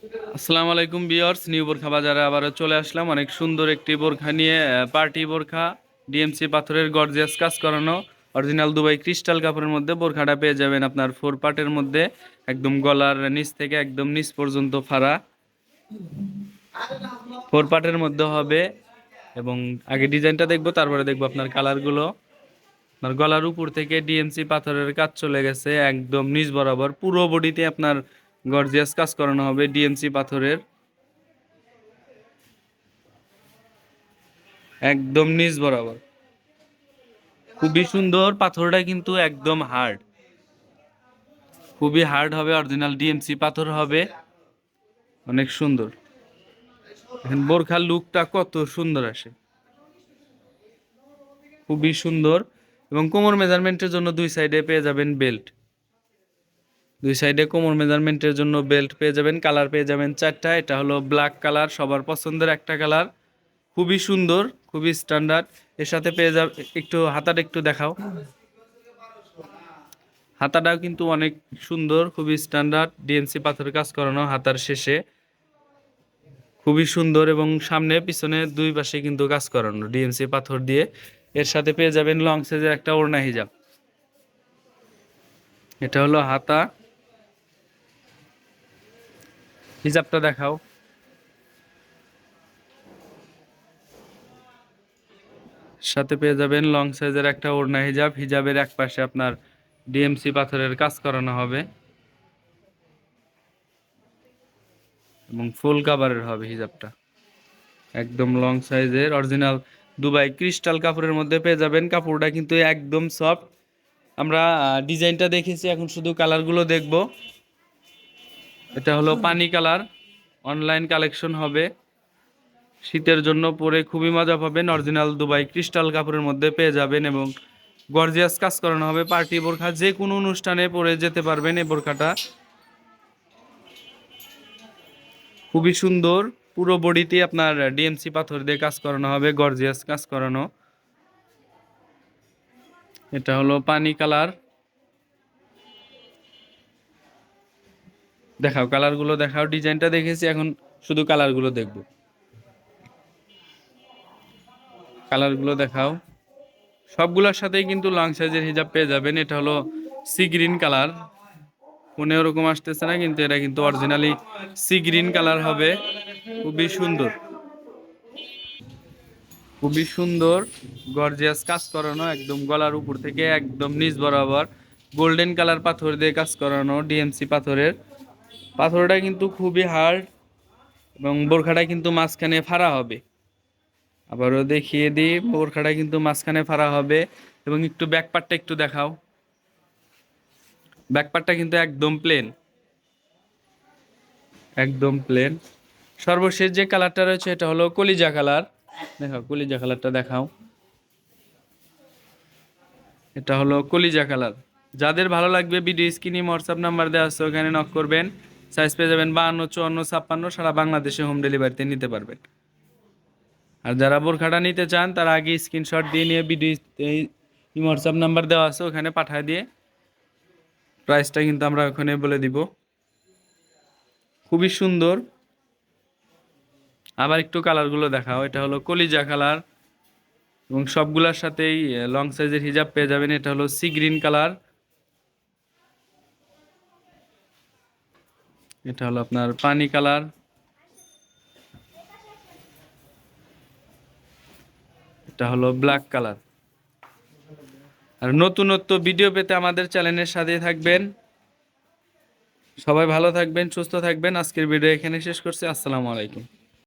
আসসালামু আলাইকুম viewers, new বোরখা বাজারে আবারও চলে আসলাম অনেক সুন্দর একটি বোরখা নিয়ে। পার্টি বোরখা, ডিএমসি পাথরের গর্জিয়াস কাজ করানো অরিজিনাল দুবাই ক্রিস্টাল কাপড়ের মধ্যে বোরখাটা পেয়ে যাবেন আপনার 4 পার্টের মধ্যে। একদম গলার নিচ থেকে একদম নিচ পর্যন্ত ফাড়া 4 পার্টের মধ্যে হবে। এবং আগে ডিজাইনটা দেখবো, তারপরে দেখবো আপনার কালারগুলো। আপনার গলার উপর থেকে ডিএমসি পাথরের কাজ চলে গেছে একদম নিচ বরাবর, পুরো বডিতে আপনার গর্জিয়াস কাজ করানো হবে ডিএমসি পাথরের, একদম নিচ বরাবর। খুবই সুন্দর, পাথরটা কিন্তু একদম হার্ড, খুবই হার্ড হবে, অরিজিনাল ডিএমসি পাথর হবে, অনেক সুন্দর। এখন বোরখার লুকটা কত সুন্দর আসে, খুবই সুন্দর। এবং কোমর মেজারমেন্টের জন্য দুই সাইডে পেয়ে যাবেন বেল্ট, দুই সাইডে কোমর মেজারমেন্টের জন্য বেল্ট পেয়ে যাবেন। কালার পেয়ে যাবেন 4টা। এটা হলো ব্ল্যাক কালার, সবার পছন্দের একটা কালার, খুবই সুন্দর, খুবই স্ট্যান্ডার্ড। এর সাথে পেয়ে যাবে, একটু হাতাটা একটু দেখাও, হাতাটাও কিন্তু অনেক সুন্দর, খুবই স্ট্যান্ডার্ড ডিএমসি পাথরের কাজ করানো হাতার শেষে, খুবই সুন্দর। এবং সামনে পিছনে দুই পাশে কিন্তু কাজ করানো ডিএমসি পাথর দিয়ে। এর সাথে পেয়ে যাবেন লং সাইজের একটা ওড়না হিজাব। এটা হলো হাতা, হিজাবটা দেখাও। সাথে পেয়ে যাবেন লং সাইজের একটা ওড়না হিজাব, হিজাবের এক পাশে আপনার ডিএমসি পাথরের কাজ করানো হবে এবং ফুল কাভারের হবে হিজাবটা, একদম লং সাইজের অরিজিনাল দুবাই ক্রিস্টাল কাপড়ের মধ্যে পেয়ে যাবেন। কাপড়টা কিন্তু একদম সফট। আমরা ডিজাইনটা দেখেছি, এখন শুধু কালারগুলো দেখব। এটা হলো পানি কালার, অনলাইন কালেকশন হবে, শীতের জন্য পরে খুবই মজা পাবেন। অরিজিনাল দুবাই ক্রিস্টাল কাপড়ের মধ্যে পেয়ে যাবেন এবং গর্জিয়াস কাজ করানো হবে। পার্টি বোরখা, যে কোনো অনুষ্ঠানে পরে যেতে পারবেন এই বোরখাটা, খুবই সুন্দর। পুরো বডিতে আপনার ডিএমসি পাথর দিয়ে কাজ করানো হবে, গর্জিয়াস কাজ করানো। এটা হলো পানি কালার, দেখাও কালারগুলো দেখাও। ডিজাইনটা দেখেছি, এখন শুধু কালারগুলো দেখব, কালারগুলো দেখাও। সবগুলোর সাথেই কিন্তু লং সাইজের হিজাব পেয়ে যাবেন। এটা হলো সি গ্রিন কালার, মনে ওরকম আসতেছে না, কিন্তু এটা কিন্তু অরিজিনালি সি গ্রিন কালার হবে, খুবই সুন্দর, খুবই সুন্দর। গর্জিয়াস কাজ করানো, একদম গলার উপর থেকে একদম নিচ বরাবর গোল্ডেন কালার পাথর দিয়ে কাজ করানো ডিএমসি পাথরের। পাথরটা কিন্তু খুবই হার্ড এবং বোরখাটা কিন্তু মাঝখানে ফাড়া হবে। আবারও দেখিয়ে দিই, বোরখাটা কিন্তু মাঝখানে ফাড়া হবে। এবং একটু ব্যাকপার্টটা একটু দেখাও, ব্যাকপার্টটা কিন্তু একদম প্লেন, একদম প্লেন। সর্বশেষ যে কালারটা রয়েছে এটা হলো কলিজা কালার, দেখাও কলিজা কালারটা দেখাও। এটা হলো কলিজা কালার। যাদের ভালো লাগবে ভিডিও স্ক্রিনে হোয়াটসঅ্যাপ নাম্বার দেওয়া আছে, ওখানে নক করবেন। সাইজ পেয়ে যাবেন 52, 54, 56, সারা বাংলাদেশে হোম ডেলিভারিতে নিতে পারবেন। আর যারা বোরখাটা নিতে চান তারা আগে স্ক্রিনশট দিয়ে নিয়ে ভিডিও হোয়াটসঅ্যাপ নাম্বার দেওয়া আছে, ওখানে পাঠিয়ে দিয়ে প্রাইসটা কিন্তু আমরা ওখানে বলে দিব। খুবই সুন্দর। আবার একটু কালারগুলো দেখাও। এটা হলো কলিজা কালার এবং সবগুলোর সাথেই লং সাইজের হিজাব পেয়ে যাবেন। এটা হলো সি গ্রিন কালার, এটা হলো আপনার পানি কালার, এটা হলো ব্ল্যাক কালার। আর নতুনত্ব ভিডিও পেতে আমাদের চ্যানেলের সাথে থাকবেন। সবাই ভালো থাকবেন, সুস্থ থাকবেন। আজকের ভিডিও এখানে শেষ করছি। আসসালামু আলাইকুম।